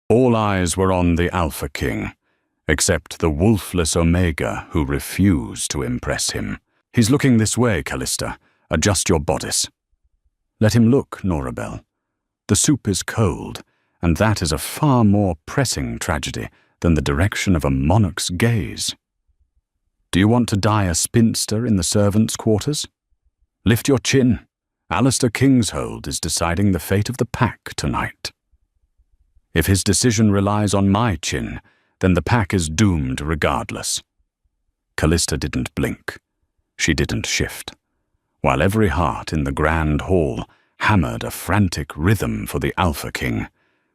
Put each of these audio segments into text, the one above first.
All eyes were on the Alpha King, except the wolfless Omega who refused to impress him. "He's looking this way, Callista. Adjust your bodice." "Let him look, Norabel. The soup is cold, and that is a far more pressing tragedy than the direction of a monarch's gaze. Do you want to die a spinster in the servants' quarters? Lift your chin. Alistair Kingshold is deciding the fate of the pack tonight. If his decision relies on my chin, then the pack is doomed regardless." Callista didn't blink. She didn't shift, while every heart in the grand hall hammered a frantic rhythm for the Alpha King.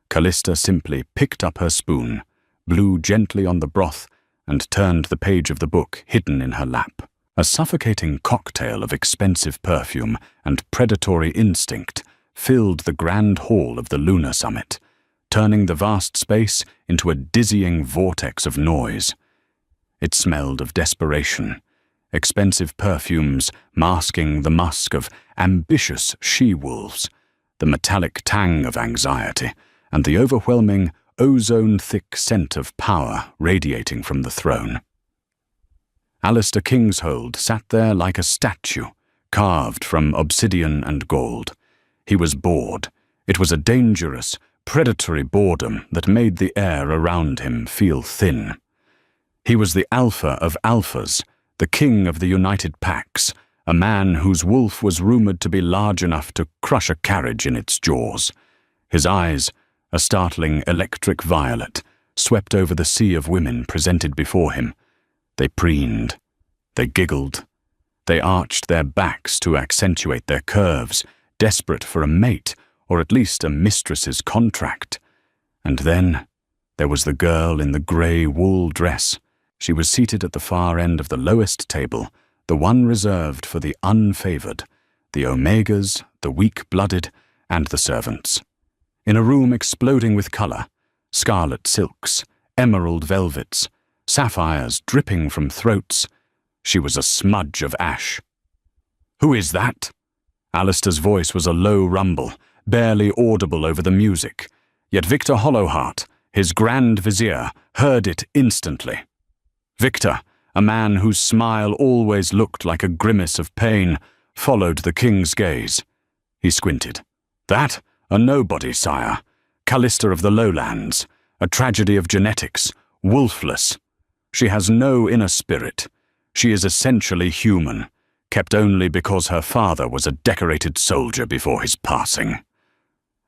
Callista simply picked up her spoon, blew gently on the broth, and turned the page of the book hidden in her lap. A suffocating cocktail of expensive perfume and predatory instinct filled the grand hall of the lunar summit, turning the vast space into a dizzying vortex of noise. It smelled of desperation, expensive perfumes masking the musk of ambitious she-wolves, the metallic tang of anxiety, and the overwhelming, ozone-thick scent of power radiating from the throne. Alistair Kingshold sat there like a statue, carved from obsidian and gold. He was bored. It was a dangerous, predatory boredom that made the air around him feel thin. He was the alpha of alphas, the king of the united packs, a man whose wolf was rumored to be large enough to crush a carriage in its jaws. His eyes, a startling electric violet, swept over the sea of women presented before him. They preened. They giggled. They arched their backs to accentuate their curves, desperate for a mate, or at least a mistress's contract. And then there was the girl in the grey wool dress. She was seated at the far end of the lowest table, the one reserved for the unfavoured, the Omegas, the weak-blooded, and the servants. In a room exploding with colour, scarlet silks, emerald velvets, sapphires dripping from throats, she was a smudge of ash. "Who is that?" Alistair's voice was a low rumble, barely audible over the music, yet Victor Hollowheart, his Grand Vizier, heard it instantly. Victor, a man whose smile always looked like a grimace of pain, followed the king's gaze. He squinted. "That? A nobody, sire. Callista of the lowlands. A tragedy of genetics. Wolfless. She has no inner spirit. She is essentially human, kept only because her father was a decorated soldier before his passing."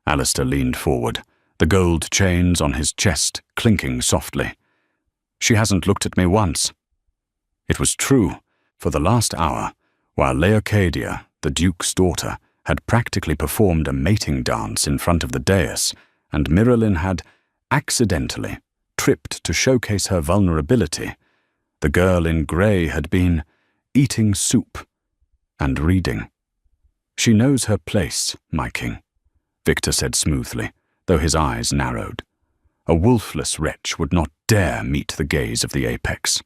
Alistair leaned forward, the gold chains on his chest clinking softly. "She hasn't looked at me once." It was true. For the last hour, while Leocadia, the Duke's daughter, had practically performed a mating dance in front of the dais, and Miralyn had, accidentally, tripped to showcase her vulnerability, the girl in grey had been eating soup and reading. "She knows her place, my king," Victor said smoothly, though his eyes narrowed. A wolfless wretch would not dare meet the gaze of the apex.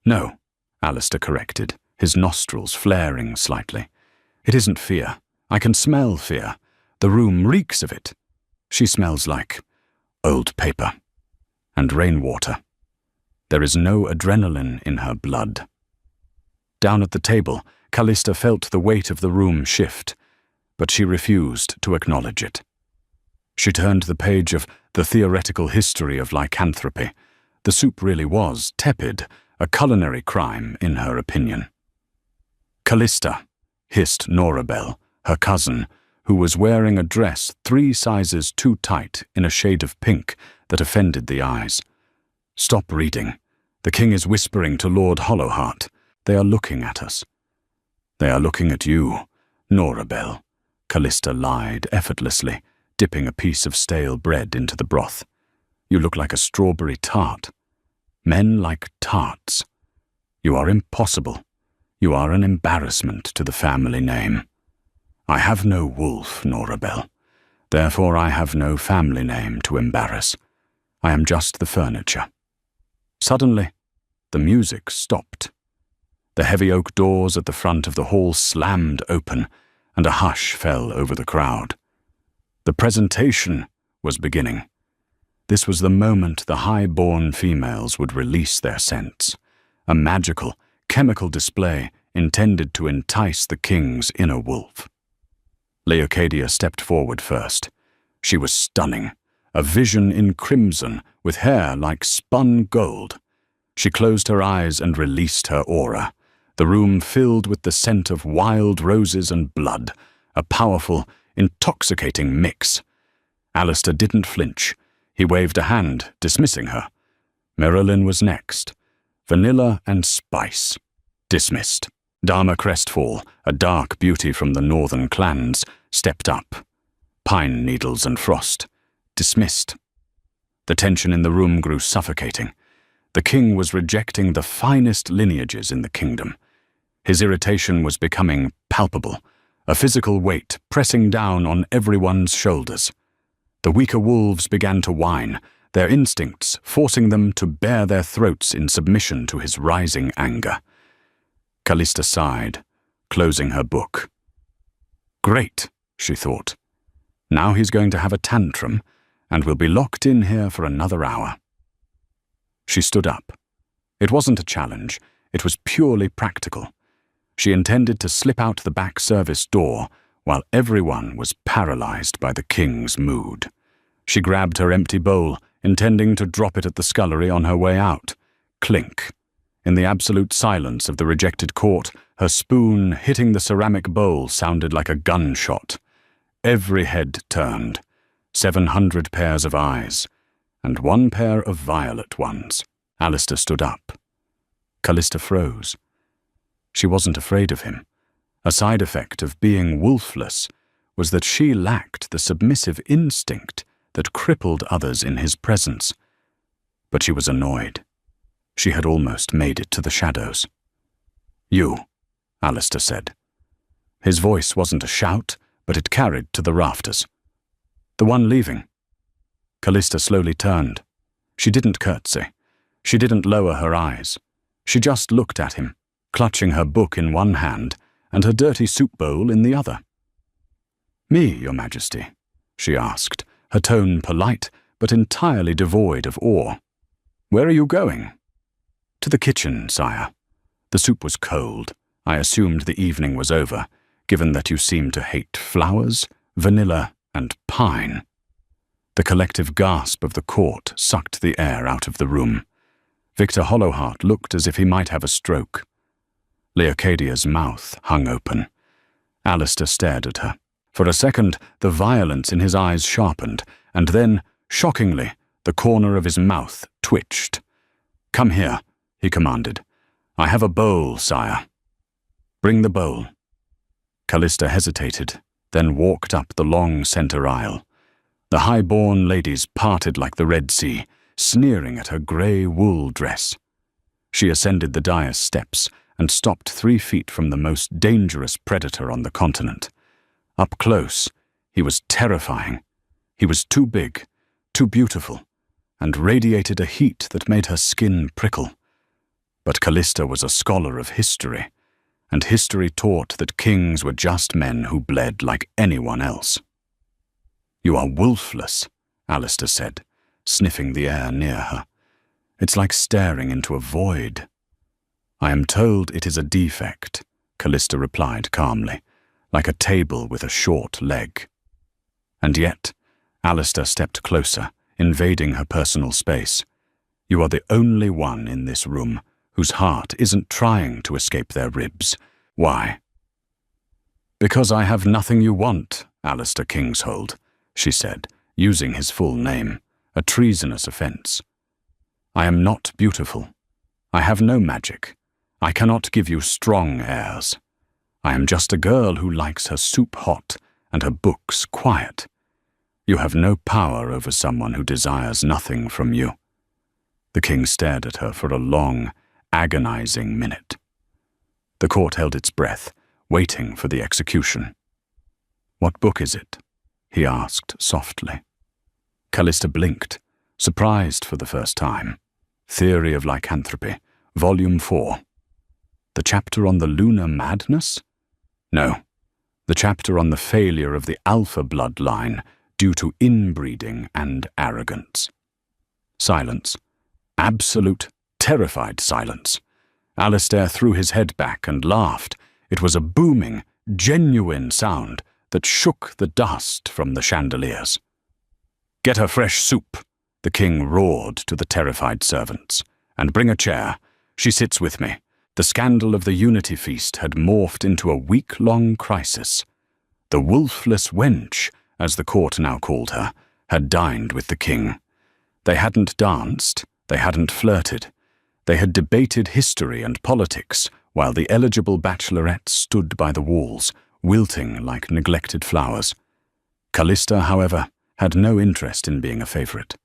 "No," Alistair corrected, his nostrils flaring slightly. "It isn't fear. I can smell fear. The room reeks of it. She smells like old paper and rainwater. There is no adrenaline in her blood." Down at the table, Callista felt the weight of the room shift, but she refused to acknowledge it. She turned the page of The Theoretical History of Lycanthropy. The soup really was tepid, a culinary crime in her opinion. "Callista," hissed Norabel, her cousin, who was wearing a dress 3 sizes too tight in a shade of pink that offended the eyes. "Stop reading. The king is whispering to Lord Hollowheart. They are looking at us." "They are looking at you, Norabel," Callista lied effortlessly, dipping a piece of stale bread into the broth. "You look like a strawberry tart. Men like tarts. You are impossible. You are an embarrassment to the family name." "I have no wolf, Norabel. Therefore I have no family name to embarrass. I am just the furniture." Suddenly, the music stopped. The heavy oak doors at the front of the hall slammed open, and a hush fell over the crowd. The presentation was beginning. This was the moment the high-born females would release their scents, a magical, chemical display intended to entice the king's inner wolf. Leocadia stepped forward first. She was stunning, a vision in crimson with hair like spun gold. She closed her eyes and released her aura, the room filled with the scent of wild roses and blood, a powerful, intoxicating mix. Alistair didn't flinch. He waved a hand, dismissing her. Marilyn was next. Vanilla and spice. Dismissed. Dama Crestfall, a dark beauty from the northern clans, stepped up. Pine Needles and Frost. Dismissed. The tension in the room grew suffocating. The king was rejecting the finest lineages in the kingdom. His irritation was becoming palpable, a physical weight pressing down on everyone's shoulders. The weaker wolves began to whine, their instincts forcing them to bare their throats in submission to his rising anger. Callista sighed, closing her book. Great, she thought. Now he's going to have a tantrum, and we'll be locked in here for another hour. She stood up. It wasn't a challenge, it was purely practical. She intended to slip out the back service door while everyone was paralyzed by the king's mood. She grabbed her empty bowl, intending to drop it at the scullery on her way out. Clink. In the absolute silence of the rejected court, her spoon hitting the ceramic bowl sounded like a gunshot. Every head turned. 700 pairs of eyes. And one pair of violet ones. Alistair stood up. Callista froze. She wasn't afraid of him. A side effect of being wolfless was that she lacked the submissive instinct that crippled others in his presence. But she was annoyed. She had almost made it to the shadows. You, Alistair said. His voice wasn't a shout, but it carried to the rafters. The one leaving. Callista slowly turned. She didn't curtsy. She didn't lower her eyes. She just looked at him, clutching her book in one hand and her dirty soup bowl in the other. Me, Your Majesty, she asked, her tone polite but entirely devoid of awe. Where are you going? To the kitchen, sire. The soup was cold. I assumed the evening was over, given that you seem to hate flowers, vanilla, and pine. The collective gasp of the court sucked the air out of the room. Victor Hollowheart looked as if he might have a stroke. Leocadia's mouth hung open. Alistair stared at her. For a second, the violence in his eyes sharpened, and then, shockingly, the corner of his mouth twitched. Come here, he commanded. I have a bowl, sire. Bring the bowl. Callista hesitated, then walked up the long center aisle. The high-born ladies parted like the Red Sea, sneering at her grey wool dress. She ascended the dais steps and stopped 3 feet from the most dangerous predator on the continent. Up close, he was terrifying. He was too big, too beautiful, and radiated a heat that made her skin prickle. But Callista was a scholar of history, and history taught that kings were just men who bled like anyone else. You are wolfless, Alistair said, sniffing the air near her. It's like staring into a void. I am told it is a defect, Callista replied calmly, like a table with a short leg. And yet, Alistair stepped closer, invading her personal space. You are the only one in this room whose heart isn't trying to escape their ribs. Why? Because I have nothing you want, Alistair Kingshold, she said, using his full name, a treasonous offense. I am not beautiful. I have no magic. I cannot give you strong airs. I am just a girl who likes her soup hot and her books quiet. You have no power over someone who desires nothing from you. The king stared at her for a long, agonizing minute. The court held its breath, waiting for the execution. What book is it? He asked softly. Callista blinked, surprised for the first time. Theory of Lycanthropy, Volume 4. The chapter on the lunar madness? No, the chapter on the failure of the alpha bloodline due to inbreeding and arrogance. Silence. Absolute, terrified silence. Alistair threw his head back and laughed. It was a booming, genuine sound that shook the dust from the chandeliers. "Get her fresh soup," the king roared to the terrified servants. "And bring a chair. She sits with me." The scandal of the Unity Feast had morphed into a week-long crisis. The wolfless wench, as the court now called her, had dined with the king. They hadn't danced, they hadn't flirted. They had debated history and politics, while the eligible bachelorettes stood by the walls, wilting like neglected flowers. Callista, however, had no interest in being a favourite.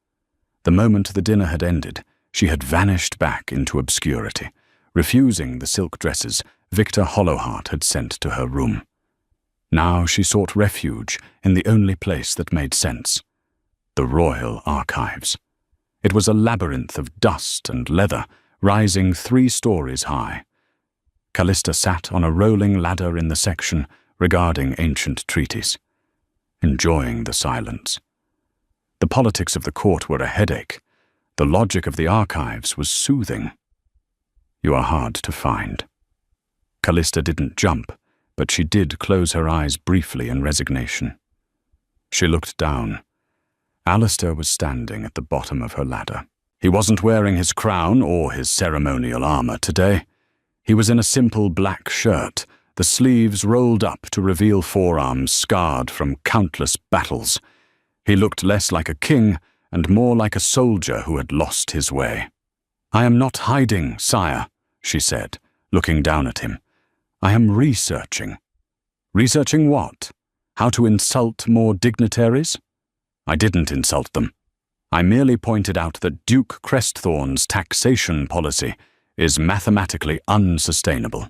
The moment the dinner had ended, she had vanished back into obscurity, refusing the silk dresses Victor Hollowheart had sent to her room. Now she sought refuge in the only place that made sense: the royal archives. It was a labyrinth of dust and leather, rising 3 stories high. Callista sat on a rolling ladder in the section regarding ancient treaties, enjoying the silence. The politics of the court were a headache. The logic of the archives was soothing. You are hard to find. Callista didn't jump, but she did close her eyes briefly in resignation. She looked down. Alistair was standing at the bottom of her ladder. He wasn't wearing his crown or his ceremonial armor today. He was in a simple black shirt, the sleeves rolled up to reveal forearms scarred from countless battles. He looked less like a king and more like a soldier who had lost his way. "I am not hiding, sire," she said, looking down at him. "I am researching." "Researching what? How to insult more dignitaries?" "I didn't insult them. I merely pointed out that Duke Crestthorne's taxation policy is mathematically unsustainable.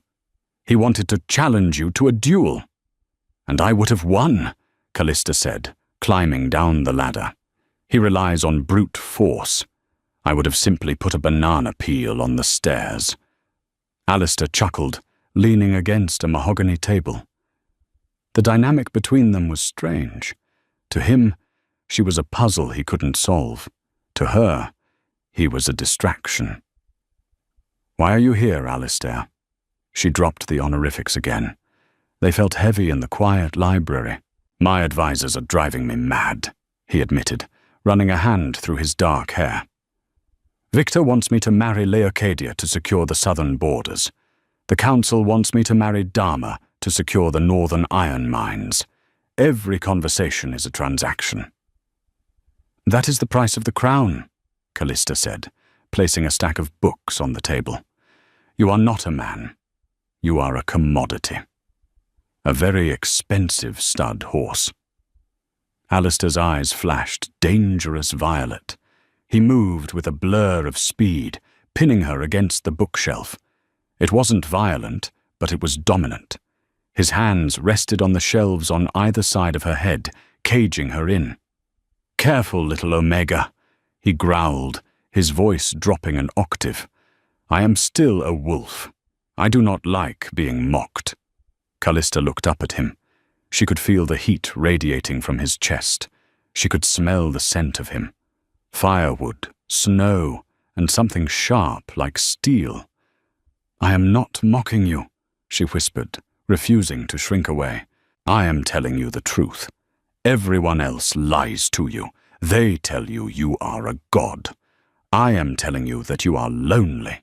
He wanted to challenge you to a duel." "And I would have won," Callista said, climbing down the ladder. "He relies on brute force. I would have simply put a banana peel on the stairs." Alistair chuckled, leaning against a mahogany table. The dynamic between them was strange. To him, she was a puzzle he couldn't solve. To her, he was a distraction. "Why are you here, Alistair?" She dropped the honorifics again. They felt heavy in the quiet library. "My advisors are driving me mad," he admitted, running a hand through his dark hair. "Victor wants me to marry Leocadia to secure the southern borders. The council wants me to marry Dharma to secure the northern iron mines. Every conversation is a transaction." "That is the price of the crown," Callista said, placing a stack of books on the table. "You are not a man. You are a commodity. A very expensive stud horse." Alistair's eyes flashed dangerous violet. He moved with a blur of speed, pinning her against the bookshelf. It wasn't violent, but it was dominant. His hands rested on the shelves on either side of her head, caging her in. "Careful, little Omega," he growled, his voice dropping an octave. "I am still a wolf. I do not like being mocked." Callista looked up at him. She could feel the heat radiating from his chest. She could smell the scent of him. Firewood, snow, and something sharp like steel. "I am not mocking you," she whispered, refusing to shrink away. "I am telling you the truth. Everyone else lies to you. They tell you you are a god. I am telling you that you are lonely."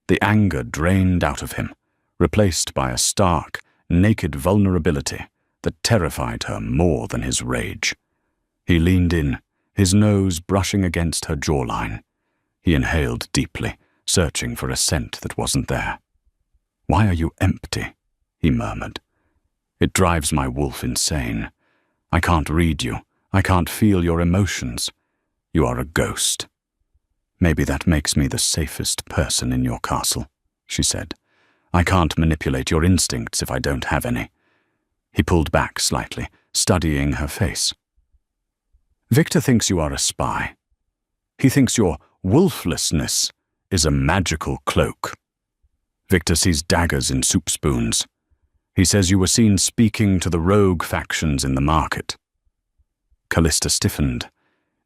The anger drained out of him, replaced by a stark, naked vulnerability that terrified her more than his rage. He leaned in, his nose brushing against her jawline. He inhaled deeply, searching for a scent that wasn't there. "Why are you empty?" he murmured. "It drives my wolf insane. I can't read you. I can't feel your emotions. You are a ghost." "Maybe that makes me the safest person in your castle," she said. "I can't manipulate your instincts if I don't have any." He pulled back slightly, studying her face. "Victor thinks you are a spy. He thinks your wolflessness is a magical cloak. Victor sees daggers in soup spoons. He says you were seen speaking to the rogue factions in the market." Callista stiffened.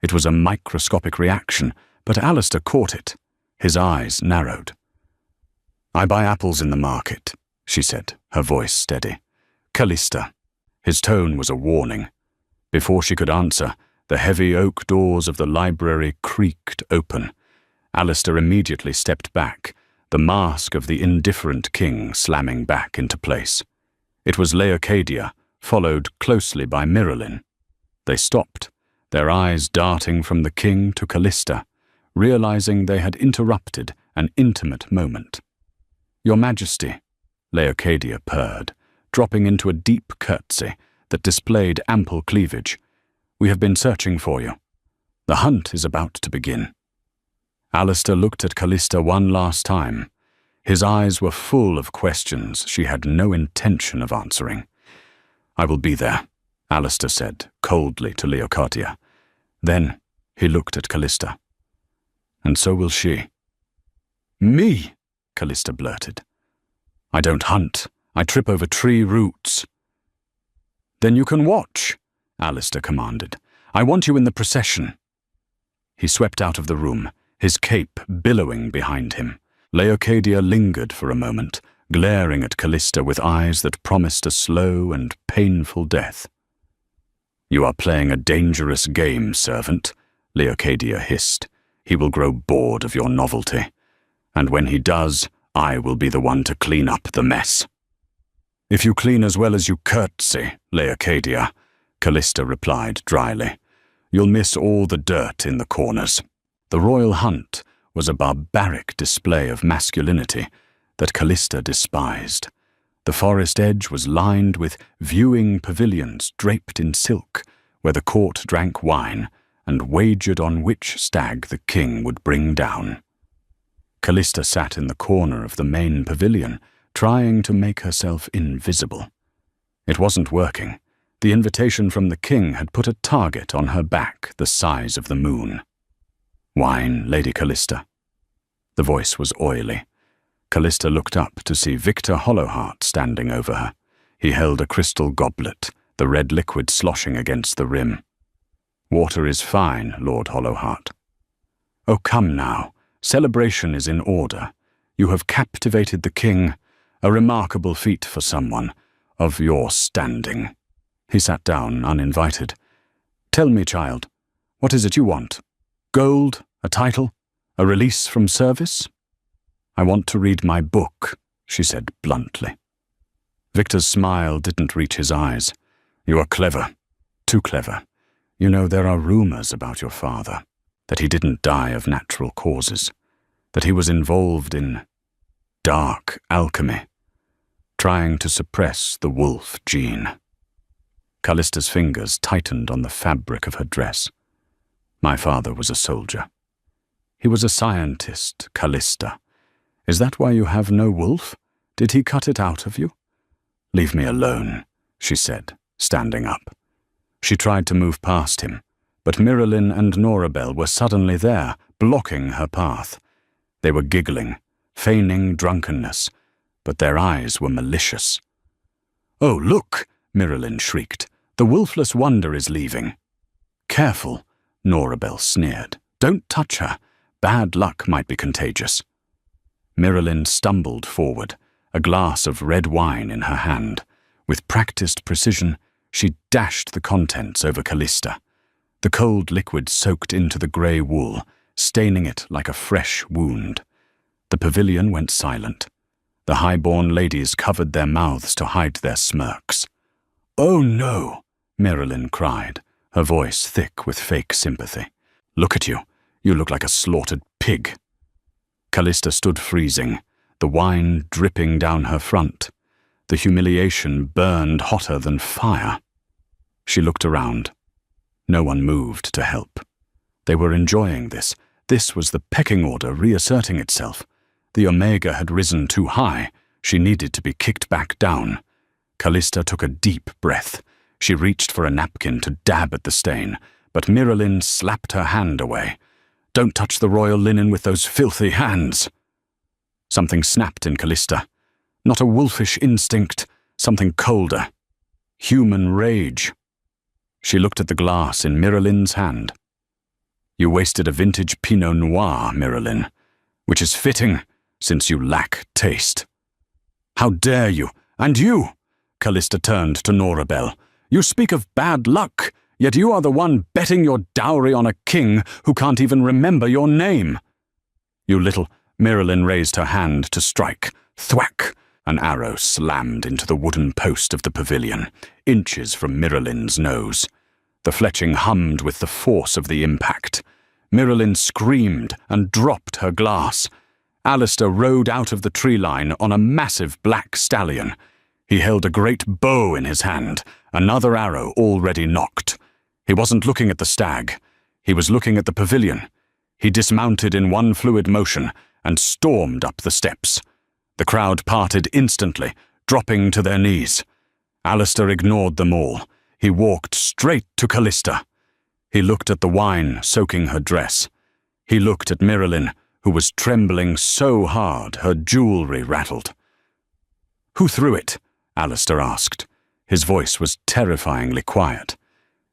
It was a microscopic reaction, but Alistair caught it. His eyes narrowed. "I buy apples in the market," she said, her voice steady. "Callista." His tone was a warning. Before she could answer, the heavy oak doors of the library creaked open. Alistair immediately stepped back, the mask of the indifferent king slamming back into place. It was Leocadia, followed closely by Miralyn. They stopped, their eyes darting from the king to Callista, realizing they had interrupted an intimate moment. "Your Majesty," Leocadia purred, dropping into a deep curtsy that displayed ample cleavage. "We have been searching for you. The hunt is about to begin." Alistair looked at Callista one last time. His eyes were full of questions she had no intention of answering. "I will be there," Alistair said coldly to Leocadia. Then he looked at Callista. "And so will she." "Me?" Callista blurted. "I don't hunt. I trip over tree roots." "Then you can watch," Alistair commanded. "I want you in the procession." He swept out of the room, his cape billowing behind him. Leocadia lingered for a moment, glaring at Callista with eyes that promised a slow and painful death. "You are playing a dangerous game, servant," Leocadia hissed. "He will grow bored of your novelty. And when he does, I will be the one to clean up the mess." "If you clean as well as you curtsy, Leocadia," Callista replied dryly, "you'll miss all the dirt in the corners." The royal hunt was a barbaric display of masculinity that Callista despised. The forest edge was lined with viewing pavilions draped in silk, where the court drank wine and wagered on which stag the king would bring down. Callista sat in the corner of the main pavilion, trying to make herself invisible. It wasn't working. The invitation from the king had put a target on her back the size of the moon. "Wine, Lady Callista." The voice was oily. Callista looked up to see Victor Hollowheart standing over her. He held a crystal goblet, the red liquid sloshing against the rim. "Water is fine, Lord Hollowheart." "Oh, come now. Celebration is in order. You have captivated the king, a remarkable feat for someone of your standing." He sat down, uninvited. "Tell me, child, what is it you want? Gold? A title? A release from service?" "I want to read my book," she said bluntly. Victor's smile didn't reach his eyes. "You are clever. Too clever. You know, there are rumors about your father, that he didn't die of natural causes, that he was involved in dark alchemy, trying to suppress the wolf gene." Callista's fingers tightened on the fabric of her dress. "My father was a soldier. He was a scientist, Callista. Is that why you have no wolf? Did he cut it out of you?" "Leave me alone," she said, standing up. She tried to move past him, but Miralyn and Norabel were suddenly there, blocking her path. They were giggling, feigning drunkenness, but their eyes were malicious. "Oh, look!" Miralyn shrieked. "The Wolfless Wonder is leaving." "Careful," Norabel sneered. "Don't touch her. Bad luck might be contagious." Miralyn stumbled forward, a glass of red wine in her hand. With practiced precision, she dashed the contents over Callista. The cold liquid soaked into the grey wool, staining it like a fresh wound. The pavilion went silent. The high-born ladies covered their mouths to hide their smirks. "Oh no," Miralyn cried, her voice thick with fake sympathy. "Look at you. You look like a slaughtered pig." Callista stood freezing, the wine dripping down her front. The humiliation burned hotter than fire. She looked around. No one moved to help. They were enjoying this. This was the pecking order reasserting itself. The Omega had risen too high. She needed to be kicked back down. Callista took a deep breath. She reached for a napkin to dab at the stain, but Miralyn slapped her hand away. "Don't touch the royal linen with those filthy hands." Something snapped in Callista. Not a wolfish instinct, something colder. Human rage. She looked at the glass in Miralyn's hand. You wasted a vintage Pinot Noir, Miralyn, which is fitting, since you lack taste. How dare you? And you! Callista turned to Norabel. You speak of bad luck, yet you are the one betting your dowry on a king who can't even remember your name. You little... Miralyn raised her hand to strike. Thwack! An arrow slammed into the wooden post of the pavilion, inches from Miralyn's nose. The fletching hummed with the force of the impact. Miralyn screamed and dropped her glass. Alistair rode out of the tree line on a massive black stallion. He held a great bow in his hand, another arrow already nocked. He wasn't looking at the stag. He was looking at the pavilion. He dismounted in one fluid motion and stormed up the steps. The crowd parted instantly, dropping to their knees. Alistair ignored them all. He walked straight to Callista. He looked at the wine soaking her dress. He looked at Miralyn, who was trembling so hard her jewelry rattled. "Who threw it?" Alistair asked. His voice was terrifyingly quiet.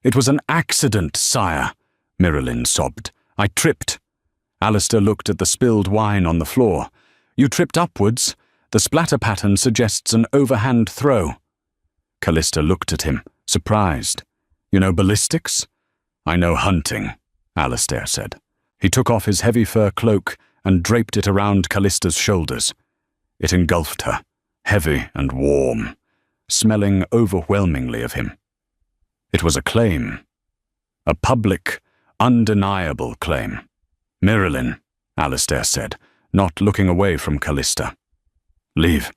"It was an accident, sire," Miralyn sobbed. "I tripped." Alistair looked at the spilled wine on the floor. "You tripped upwards. The splatter pattern suggests an overhand throw." Callista looked at him, surprised. "You know ballistics?" "I know hunting," Alistair said. He took off his heavy fur cloak and draped it around Callista's shoulders. It engulfed her, heavy and warm, smelling overwhelmingly of him. It was a claim. A public, undeniable claim. "Miralyn," Alistair said, not looking away from Callista. "Leave.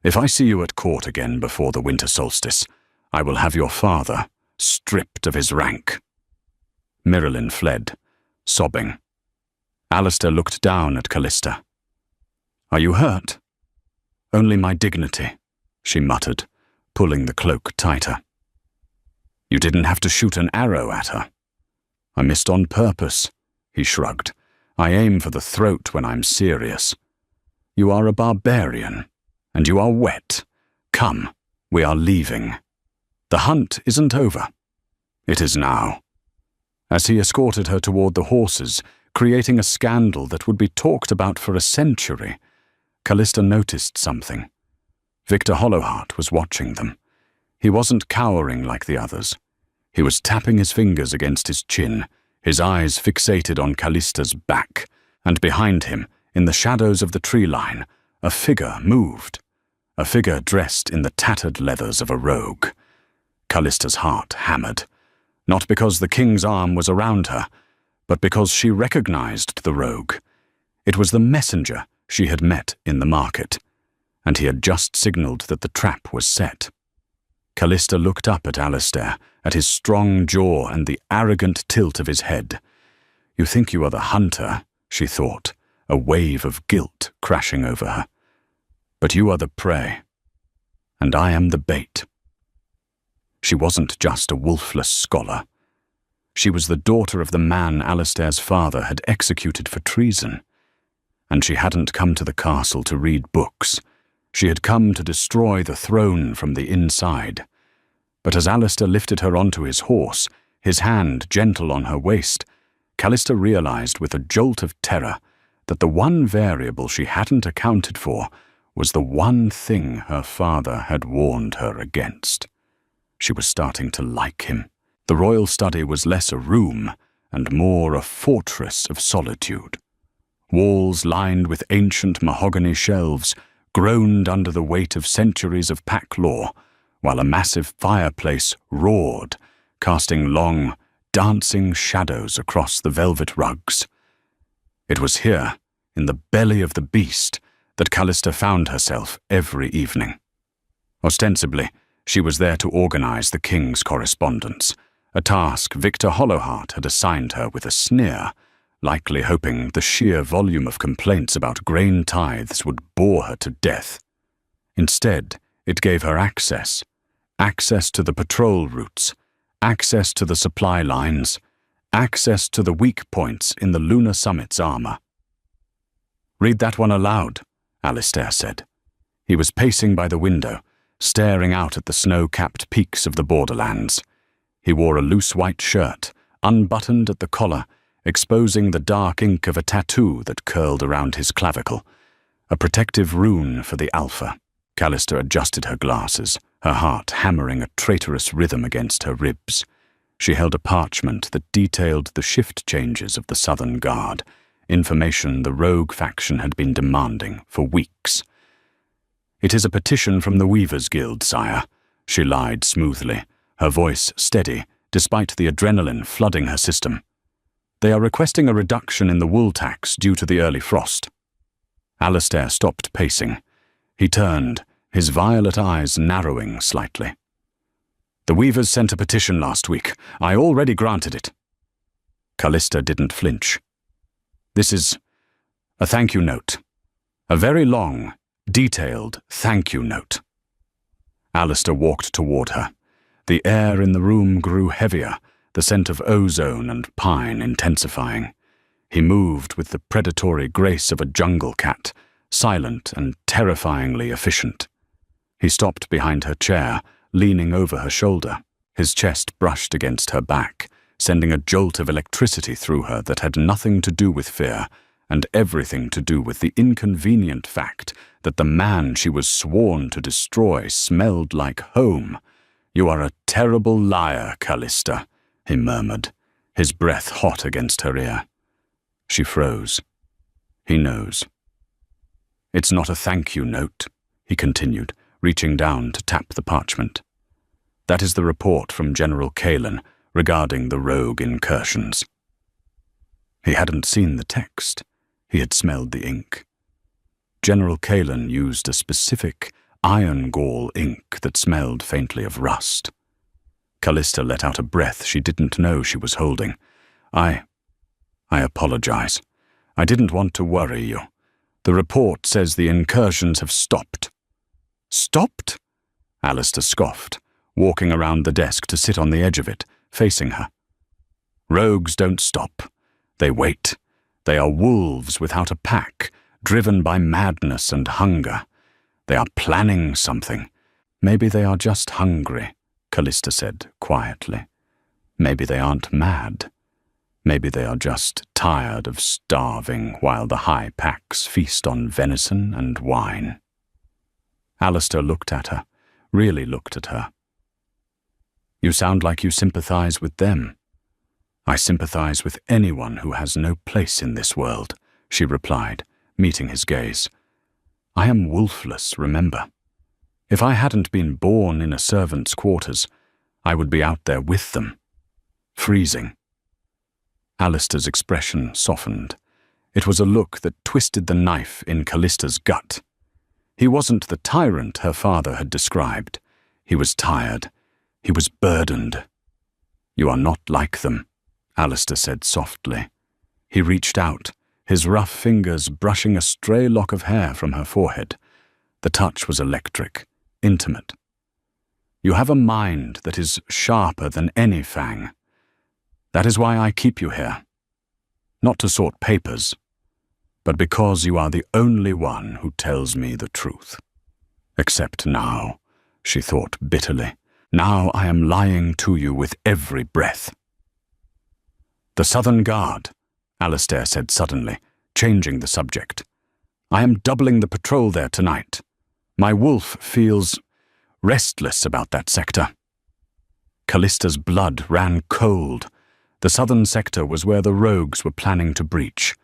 If I see you at court again before the winter solstice, I will have your father stripped of his rank." Miralyn fled, sobbing. Alistair looked down at Callista. "Are you hurt?" "Only my dignity," she muttered, pulling the cloak tighter. "You didn't have to shoot an arrow at her." "I missed on purpose," he shrugged. "I aim for the throat when I'm serious. You are a barbarian, and you are wet. Come, we are leaving. The hunt isn't over. It is now." As he escorted her toward the horses, creating a scandal that would be talked about for a century, Callista noticed something. Victor Hollowheart was watching them. He wasn't cowering like the others. He was tapping his fingers against his chin, his eyes fixated on Callista's back, and behind him, in the shadows of the tree line, a figure moved. A figure dressed in the tattered leathers of a rogue. Callista's heart hammered, not because the king's arm was around her, but because she recognized the rogue. It was the messenger she had met in the market, and he had just signaled that the trap was set. Callista looked up at Alistair, at his strong jaw and the arrogant tilt of his head. "You think you are the hunter," she thought, a wave of guilt crashing over her. "But you are the prey, and I am the bait." She wasn't just a wolfless scholar. She was the daughter of the man Alistair's father had executed for treason. And she hadn't come to the castle to read books. She had come to destroy the throne from the inside. But as Alistair lifted her onto his horse, his hand gentle on her waist, Callista realized with a jolt of terror that the one variable she hadn't accounted for was the one thing her father had warned her against. She was starting to like him. The royal study was less a room and more a fortress of solitude. Walls lined with ancient mahogany shelves groaned under the weight of centuries of pack law, while a massive fireplace roared, casting long, dancing shadows across the velvet rugs. It was here, in the belly of the beast, that Callista found herself every evening. Ostensibly, she was there to organize the king's correspondence, a task Victor Hollowheart had assigned her with a sneer, likely hoping the sheer volume of complaints about grain tithes would bore her to death. Instead, it gave her access to the patrol routes, access to the supply lines, access to the weak points in the Lunar Summit's armor. "Read that one aloud," Alistair said. He was pacing by the window, staring out at the snow-capped peaks of the borderlands. He wore a loose white shirt, unbuttoned at the collar, exposing the dark ink of a tattoo that curled around his clavicle, a protective rune for the Alpha. Callister adjusted her glasses, her heart hammering a traitorous rhythm against her ribs. She held a parchment that detailed the shift changes of the Southern Guard, information the rogue faction had been demanding for weeks. "It is a petition from the Weavers' Guild, sire," she lied smoothly, her voice steady, despite the adrenaline flooding her system. "They are requesting a reduction in the wool tax due to the early frost." Alistair stopped pacing. He turned, his violet eyes narrowing slightly. "The Weavers sent a petition last week. I already granted it." Callister didn't flinch. "This is a thank you note. A very long, detailed thank you note." Alistair walked toward her. The air in the room grew heavier, the scent of ozone and pine intensifying. He moved with the predatory grace of a jungle cat, silent and terrifyingly efficient. He stopped behind her chair, leaning over her shoulder. His chest brushed against her back, sending a jolt of electricity through her that had nothing to do with fear, and everything to do with the inconvenient fact that the man she was sworn to destroy smelled like home. "You are a terrible liar, Callister," he murmured, his breath hot against her ear. She froze. "He knows." "It's not a thank you note," he continued, reaching down to tap the parchment. "That is the report from General Kalen regarding the rogue incursions." He hadn't seen the text. He had smelled the ink. General Kalen used a specific iron gall ink that smelled faintly of rust. Callister let out a breath she didn't know she was holding. I apologize. I didn't want to worry you. The report says the incursions have stopped." "Stopped?" Alistair scoffed, walking around the desk to sit on the edge of it, facing her. "Rogues don't stop. They wait. They are wolves without a pack, driven by madness and hunger. They are planning something. Maybe they are just hungry," Callister said quietly. "Maybe they aren't mad. Maybe they are just tired of starving while the high packs feast on venison and wine." Alistair looked at her, really looked at her. "You sound like you sympathize with them." "I sympathize with anyone who has no place in this world," she replied, meeting his gaze. "I am wolfless, remember. If I hadn't been born in a servant's quarters, I would be out there with them, freezing." Alistair's expression softened. It was a look that twisted the knife in Callister's gut. He wasn't the tyrant her father had described. He was tired. He was burdened. "You are not like them," Alistair said softly. He reached out, his rough fingers brushing a stray lock of hair from her forehead. The touch was electric, intimate. "You have a mind that is sharper than any fang. That is why I keep you here. Not to sort papers, but because you are the only one who tells me the truth. Except now," she thought bitterly. "Now I am lying to you with every breath." "The Southern Guard," Alistair said suddenly, changing the subject. "I am doubling the patrol there tonight. My wolf feels restless about that sector." Callister's blood ran cold. The southern sector was where the rogues were planning to breach.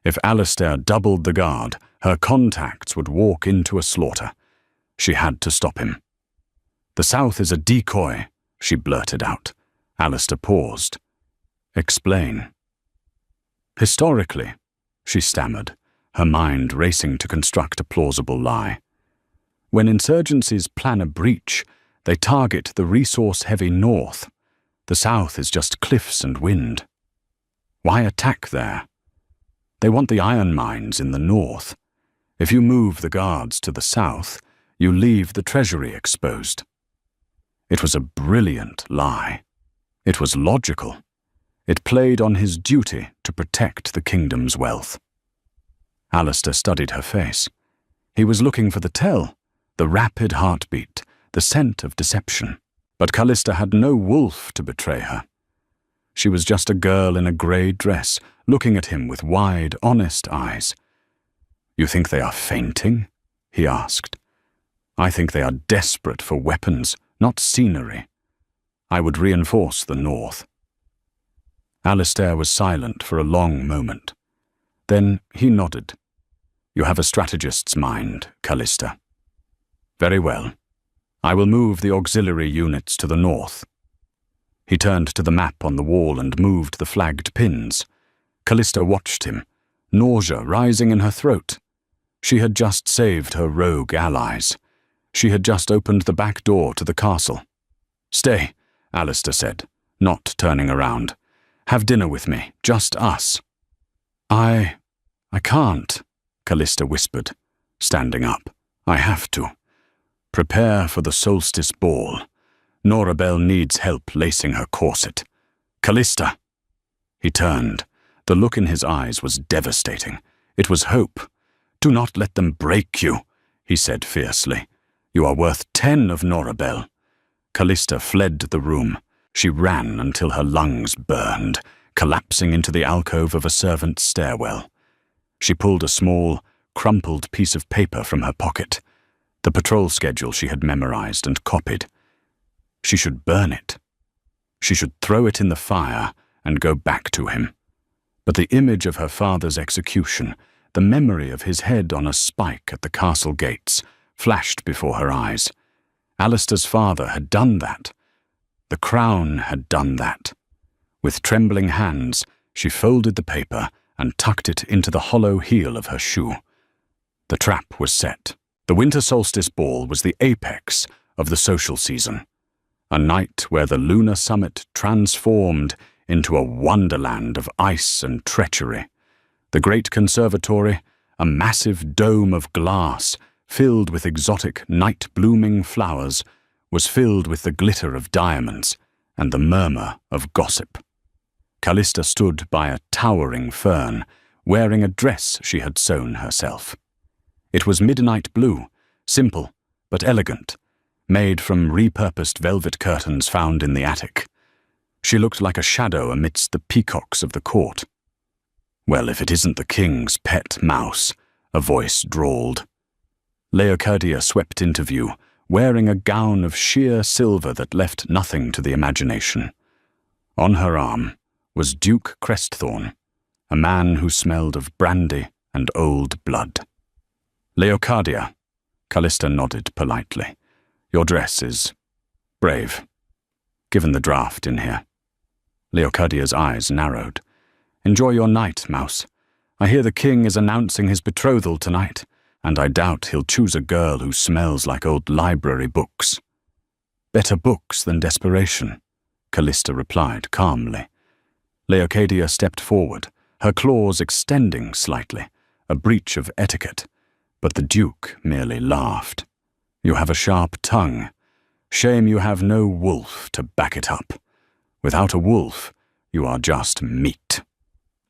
If Alistair doubled the guard, her contacts would walk into a slaughter. She had to stop him. "The south is a decoy," she blurted out. Alistair paused. "Explain." "Historically," she stammered, her mind racing to construct a plausible lie. "When insurgencies plan a breach, they target the resource-heavy north. The south is just cliffs and wind. Why attack there? They want the iron mines in the north. If you move the guards to the south, you leave the treasury exposed." It was a brilliant lie. It was logical. It played on his duty to protect the kingdom's wealth. Alistair studied her face. He was looking for the tell, the rapid heartbeat, the scent of deception. But Callister had no wolf to betray her. She was just a girl in a grey dress, looking at him with wide, honest eyes. "You think they are fainting?" he asked. "I think they are desperate for weapons, not scenery. I would reinforce the north." Alistair was silent for a long moment. Then he nodded. "You have a strategist's mind, Callista." "Very well. I will move the auxiliary units to the north." He turned to the map on the wall and moved the flagged pins. Callista watched him, nausea rising in her throat. She had just saved her rogue allies. She had just opened the back door to the castle. "Stay," Alistair said, not turning around. "Have dinner with me, just us." I can't," Callista whispered, standing up. "I have to. Prepare for the solstice ball. Norabel needs help lacing her corset. Callista!" He turned. The look in his eyes was devastating. It was hope. "Do not let them break you," he said fiercely. "You are worth 10 of Norabel." Callista fled the room. She ran until her lungs burned, collapsing into the alcove of a servant's stairwell. She pulled a small, crumpled piece of paper from her pocket, the patrol schedule she had memorized and copied. She should burn it. She should throw it in the fire and go back to him. But the image of her father's execution, the memory of his head on a spike at the castle gates, flashed before her eyes. Alistair's father had done that. The crown had done that. With trembling hands, she folded the paper and tucked it into the hollow heel of her shoe. The trap was set. The winter solstice ball was the apex of the social season, a night where the lunar summit transformed into a wonderland of ice and treachery. The great conservatory, a massive dome of glass filled with exotic night-blooming flowers, was filled with the glitter of diamonds and the murmur of gossip. Callista stood by a towering fern, wearing a dress she had sewn herself. It was midnight blue, simple but elegant, made from repurposed velvet curtains found in the attic. She looked like a shadow amidst the peacocks of the court. "Well, if it isn't the king's pet mouse," a voice drawled. Leocadia swept into view, wearing a gown of sheer silver that left nothing to the imagination. On her arm was Duke Crestthorne, a man who smelled of brandy and old blood. "Leocadia," Callista nodded politely. "Your dress is brave, given the draft in here." Leocadia's eyes narrowed. "Enjoy your night, Mouse. I hear the king is announcing his betrothal tonight, and I doubt he'll choose a girl who smells like old library books." "Better books than desperation," Callista replied calmly. Leocadia stepped forward, her claws extending slightly, a breach of etiquette, but the Duke merely laughed. "You have a sharp tongue. Shame you have no wolf to back it up. Without a wolf, you are just meat."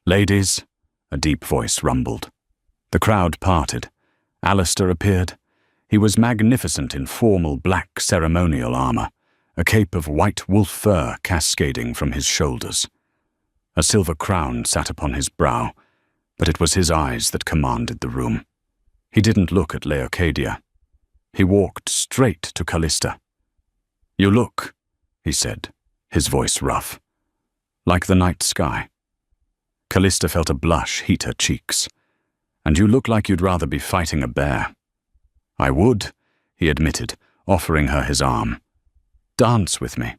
"Ladies," a deep voice rumbled. The crowd parted. Alistair appeared. He was magnificent in formal black ceremonial armor, a cape of white wolf fur cascading from his shoulders. A silver crown sat upon his brow, but it was his eyes that commanded the room. He didn't look at Leocadia. He walked straight to Callista. "You look," he said, his voice rough, "like the night sky." Callista felt a blush heat her cheeks. "And you look like you'd rather be fighting a bear." "I would," he admitted, offering her his arm. "Dance with me."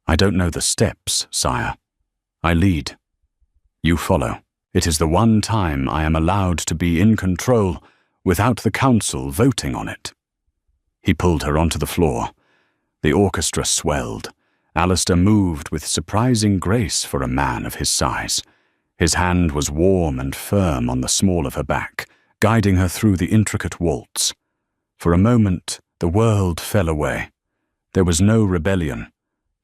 "I don't know the steps, sire. I lead. You follow. It is the one time I am allowed to be in control without the council voting on it." He pulled her onto the floor. The orchestra swelled. Alistair moved with surprising grace for a man of his size. His hand was warm and firm on the small of her back, guiding her through the intricate waltz. For a moment, the world fell away. There was no rebellion,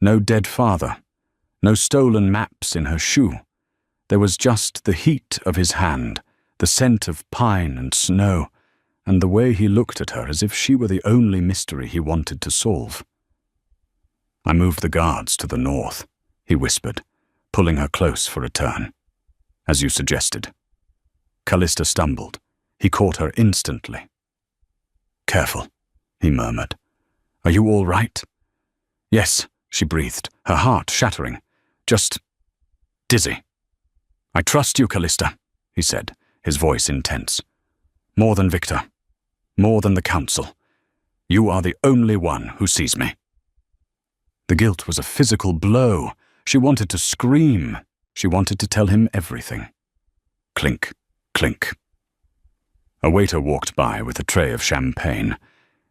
no dead father, no stolen maps in her shoe. There was just the heat of his hand, the scent of pine and snow, and the way he looked at her as if she were the only mystery he wanted to solve. "I moved the guards to the north," he whispered, pulling her close for a turn. as you suggested. Callista stumbled. He caught her instantly. "Careful," he murmured. "Are you all right?" "Yes," she breathed, her heart shattering. "Just dizzy." "I trust you, Callista," he said, his voice intense. "More than Victor. More than the council. You are the only one who sees me." The guilt was a physical blow. She wanted to scream. She wanted to tell him everything. Clink, clink. A waiter walked by with a tray of champagne.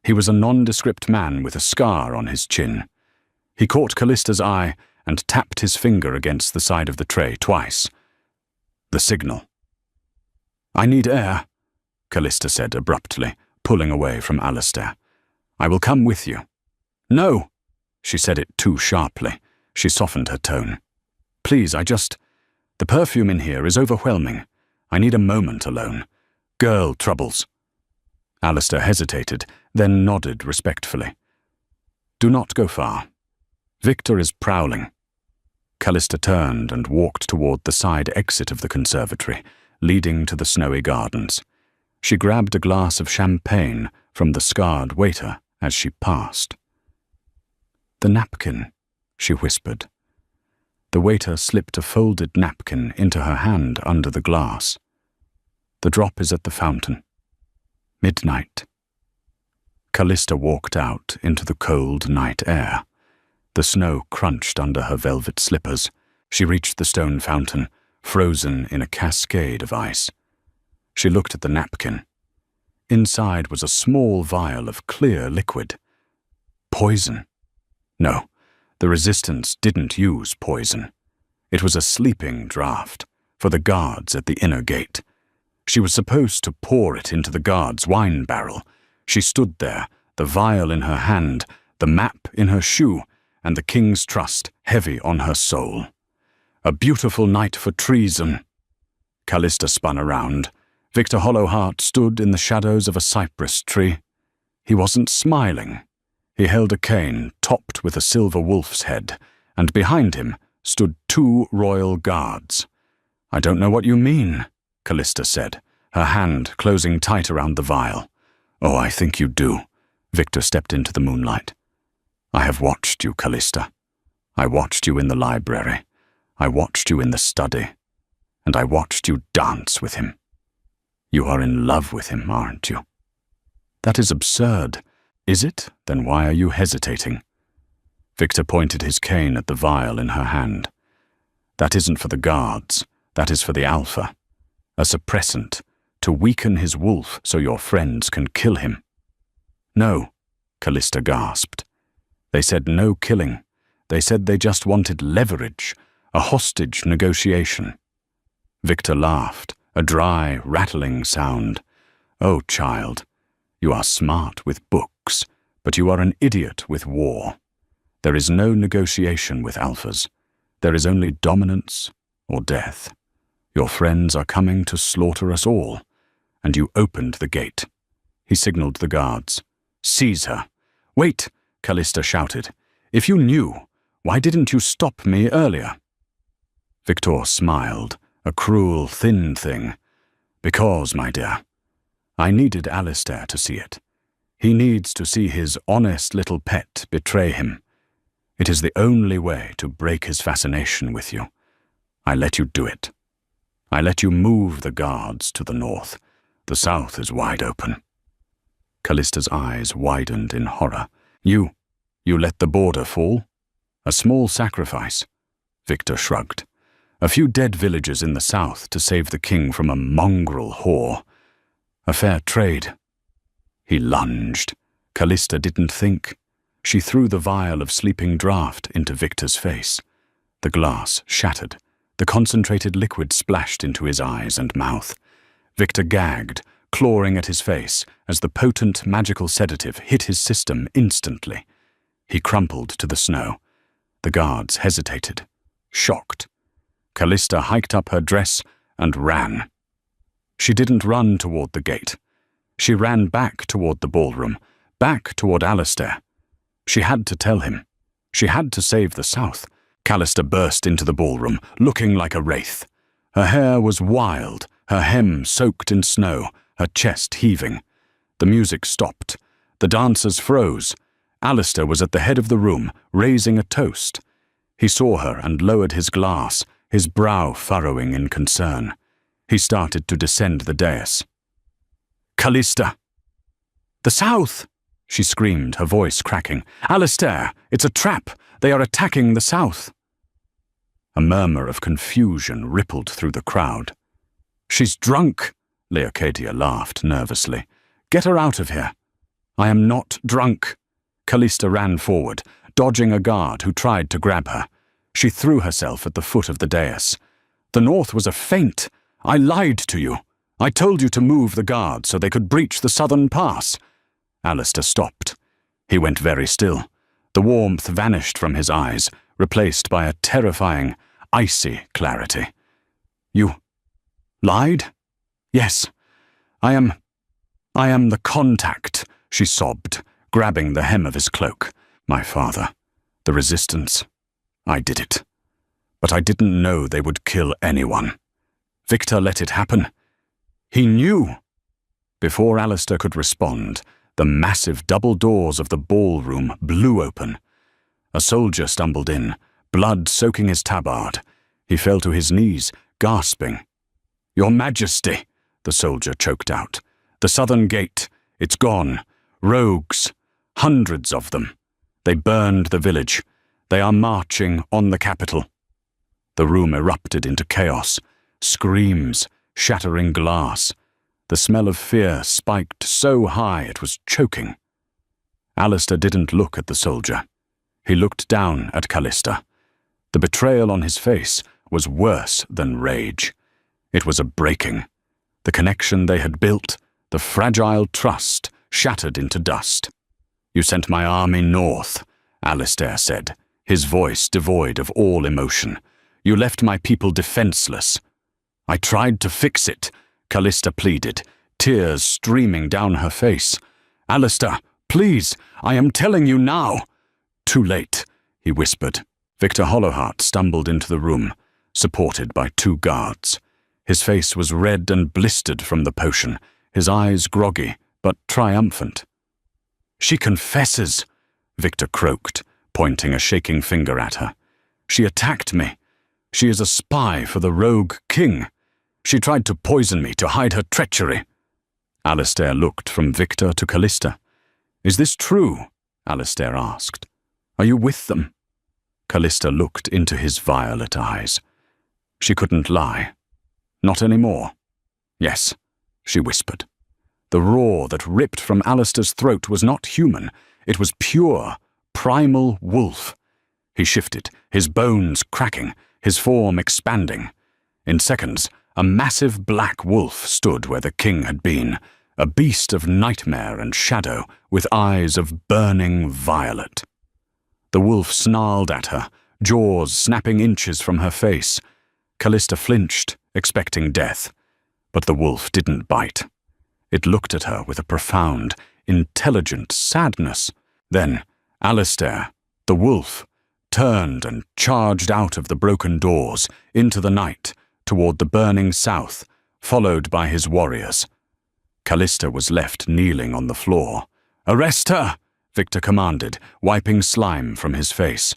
He was a nondescript man with a scar on his chin. He caught Callista's eye and tapped his finger against the side of the tray twice. The signal. "I need air," Callista said abruptly, pulling away from Alistair. "I will come with you." "No!" She said it too sharply. She softened her tone. "Please, the perfume in here is overwhelming. I need a moment alone. Girl troubles." Alistair hesitated, then nodded respectfully. "Do not go far. Victor is prowling." Callista turned and walked toward the side exit of the conservatory, leading to the snowy gardens. She grabbed a glass of champagne from the scarred waiter as she passed. "The napkin," she whispered. The waiter slipped a folded napkin into her hand under the glass. "The drop is at the fountain. Midnight." Callista walked out into the cold night air. The snow crunched under her velvet slippers. She reached the stone fountain, frozen in a cascade of ice. She looked at the napkin. Inside was a small vial of clear liquid. Poison. No, the resistance didn't use poison. It was a sleeping draught for the guards at the inner gate. She was supposed to pour it into the guard's wine barrel. She stood there, the vial in her hand, the map in her shoe, and the king's trust heavy on her soul. A beautiful night for treason. Callista spun around. Victor Hollowheart stood in the shadows of a cypress tree. He wasn't smiling. He held a cane topped with a silver wolf's head, and behind him stood 2 royal guards. "I don't know what you mean," Callista said, her hand closing tight around the vial. "Oh, I think you do." Victor stepped into the moonlight. "I have watched you, Callista. I watched you in the library. I watched you in the study. And I watched you dance with him. You are in love with him, aren't you?" "That is absurd." "Is it? Then why are you hesitating?" Victor pointed his cane at the vial in her hand. "That isn't for the guards. That is for the Alpha. A suppressant, to weaken his wolf so your friends can kill him." "No," Callista gasped. "They said no killing. They said they just wanted leverage, a hostage negotiation." Victor laughed, a dry, rattling sound. "Oh, child, you are smart with books, but you are an idiot with war. There is no negotiation with Alphas. There is only dominance or death. Your friends are coming to slaughter us all, and you opened the gate." He signaled the guards. "Seize her." "Wait," Callista shouted. "If you knew, why didn't you stop me earlier?" Victor smiled, a cruel, thin thing. "Because, my dear, I needed Alistair to see it. He needs to see his honest little pet betray him. It is the only way to break his fascination with you. I let you do it. I let you move the guards to the north. The south is wide open." Callista's eyes widened in horror. You let the border fall? A small sacrifice." Victor shrugged. "A few dead villagers in the south to save the king from a mongrel whore. A fair trade." He lunged. Callista didn't think. She threw the vial of sleeping draught into Victor's face. The glass shattered. The concentrated liquid splashed into his eyes and mouth. Victor gagged, clawing at his face as the potent magical sedative hit his system instantly. He crumpled to the snow. The guards hesitated, shocked. Callista hiked up her dress and ran. She didn't run toward the gate. She ran back toward the ballroom, back toward Alistair. She had to tell him. She had to save the South. Callista burst into the ballroom, looking like a wraith. Her hair was wild, her hem soaked in snow, her chest heaving. The music stopped. The dancers froze. Alistair was at the head of the room, raising a toast. He saw her and lowered his glass, his brow furrowing in concern. He started to descend the dais. "Callista!" "The south!" she screamed, her voice cracking. "Alistair, it's a trap! They are attacking the south!" A murmur of confusion rippled through the crowd. "She's drunk!" Leocadia laughed nervously. "Get her out of here!" "I am not drunk!" Callista ran forward, dodging a guard who tried to grab her. She threw herself at the foot of the dais. "The north was a feint! I lied to you! I told you to move the guards so they could breach the southern pass!" Alistair stopped. He went very still. The warmth vanished from his eyes, replaced by a terrifying, icy clarity. "You lied?" "Yes. I am the contact," she sobbed, grabbing the hem of his cloak. "My father. The resistance. I did it. But I didn't know they would kill anyone. Victor let it happen. He knew." Before Alistair could respond, the massive double doors of the ballroom blew open. A soldier stumbled in, blood soaking his tabard. He fell to his knees, gasping. "Your Majesty," the soldier choked out. "The southern gate. It's gone. Rogues. Hundreds of them. They burned the village. They are marching on the capital." The room erupted into chaos. Screams, shattering glass. The smell of fear spiked so high it was choking. Alistair didn't look at the soldier. He looked down at Callista. The betrayal on his face was worse than rage. It was a breaking. The connection they had built, the fragile trust, shattered into dust. "You sent my army north," Alistair said, his voice devoid of all emotion. "You left my people defenseless." "I tried to fix it," Callista pleaded, tears streaming down her face. "Alistair, please, I am telling you now." "Too late," he whispered. Victor Hollowheart stumbled into the room, supported by 2 guards. His face was red and blistered from the potion, his eyes groggy, but triumphant. "She confesses," Victor croaked, pointing a shaking finger at her. "She attacked me. She is a spy for the rogue king. She tried to poison me to hide her treachery." Alistair looked from Victor to Callista. "Is this true?" Alistair asked. "Are you with them?" Callista looked into his violet eyes. She couldn't lie. "Not anymore." "Yes," she whispered. The roar that ripped from Alistair's throat was not human. It was pure, primal wolf. He shifted, his bones cracking, his form expanding. In seconds, a massive black wolf stood where the king had been, a beast of nightmare and shadow, with eyes of burning violet. The wolf snarled at her, jaws snapping inches from her face. Callista flinched, expecting death. But the wolf didn't bite. It looked at her with a profound, intelligent sadness. Then, Alistair, the wolf, turned and charged out of the broken doors, into the night, toward the burning south, followed by his warriors. Callista was left kneeling on the floor. "Arrest her!" Victor commanded, wiping slime from his face.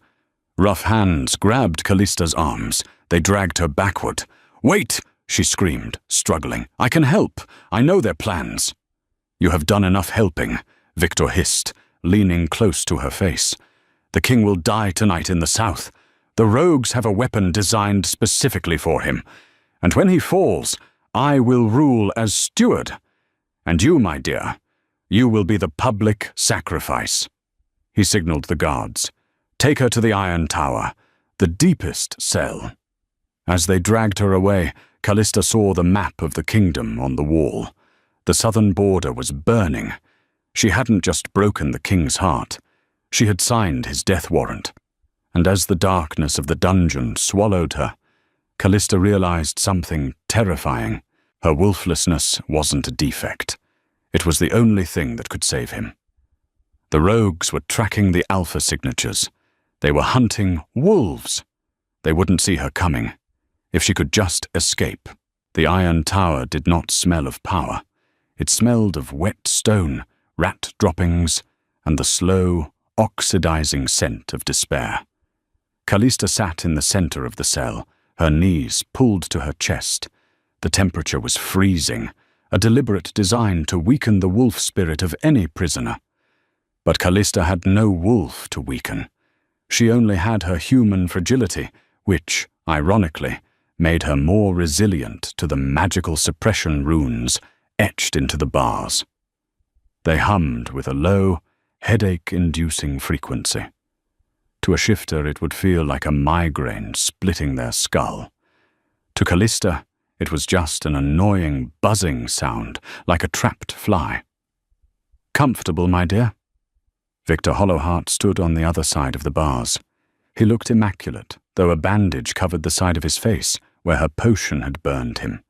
Rough hands grabbed Callista's arms. They dragged her backward. "Wait!" she screamed, struggling. "I can help. I know their plans." "You have done enough helping," Victor hissed, leaning close to her face. "The king will die tonight in the south. The rogues have a weapon designed specifically for him. And when he falls, I will rule as steward. And you, my dear, you will be the public sacrifice." He signaled the guards. "Take her to the Iron Tower, the deepest cell." As they dragged her away, Callista saw the map of the kingdom on the wall. The southern border was burning. She hadn't just broken the king's heart. She had signed his death warrant. And as the darkness of the dungeon swallowed her, Callista realized something terrifying. Her wolflessness wasn't a defect. It was the only thing that could save him. The rogues were tracking the alpha signatures. They were hunting wolves. They wouldn't see her coming. If she could just escape. The iron tower did not smell of power. It smelled of wet stone, rat droppings, and the slow, oxidizing scent of despair. Callista sat in the center of the cell, her knees pulled to her chest. The temperature was freezing, a deliberate design to weaken the wolf spirit of any prisoner. But Callista had no wolf to weaken. She only had her human fragility, which, ironically, made her more resilient to the magical suppression runes etched into the bars. They hummed with a low, headache-inducing frequency. To a shifter it would feel like a migraine splitting their skull. To Callista, it was just an annoying buzzing sound, like a trapped fly. "Comfortable, my dear?" Victor Hollowheart stood on the other side of the bars. He looked immaculate, though a bandage covered the side of his face, where her potion had burned him.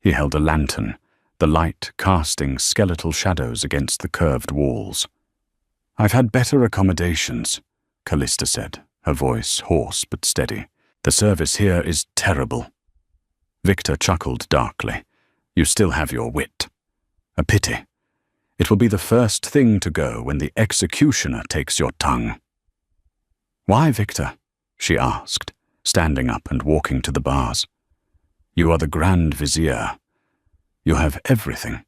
He held a lantern, the light casting skeletal shadows against the curved walls. "I've had better accommodations," Callista said, her voice hoarse but steady. "The service here is terrible." Victor chuckled darkly. "You still have your wit. A pity. It will be the first thing to go when the executioner takes your tongue." "Why, Victor?" she asked, standing up and walking to the bars. "You are the Grand Vizier. You have everything."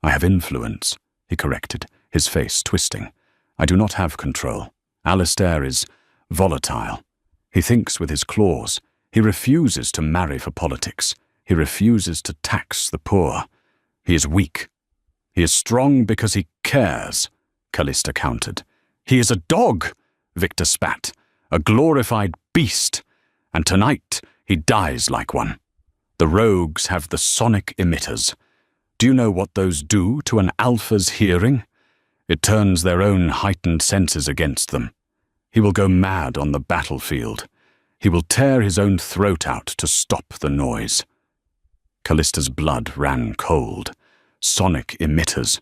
"I have influence," he corrected, his face twisting. "I do not have control. Alistair is volatile. He thinks with his claws. He refuses to marry for politics. He refuses to tax the poor. He is weak. He is strong because he cares," Callista countered. "He is a dog," Victor spat, "a glorified beast. And tonight he dies like one. The rogues have the sonic emitters. Do you know what those do to an alpha's hearing? It turns their own heightened senses against them. He will go mad on the battlefield. He will tear his own throat out to stop the noise." Callista's blood ran cold. Sonic emitters.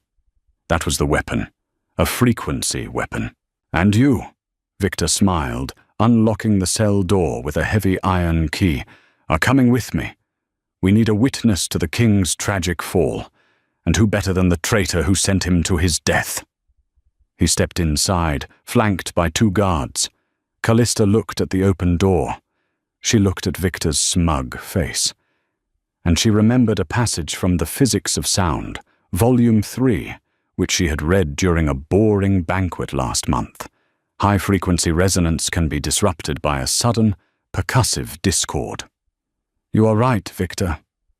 That was the weapon. A frequency weapon. "And you," Victor smiled, unlocking the cell door with a heavy iron key, "are coming with me. We need a witness to the king's tragic fall, and who better than the traitor who sent him to his death?" He stepped inside, flanked by 2 guards. Callista looked at the open door. She looked at Victor's smug face. And she remembered a passage from The Physics of Sound, Volume 3, which she had read during a boring banquet last month. High-frequency resonance can be disrupted by a sudden, percussive discord. "You are right, Victor,"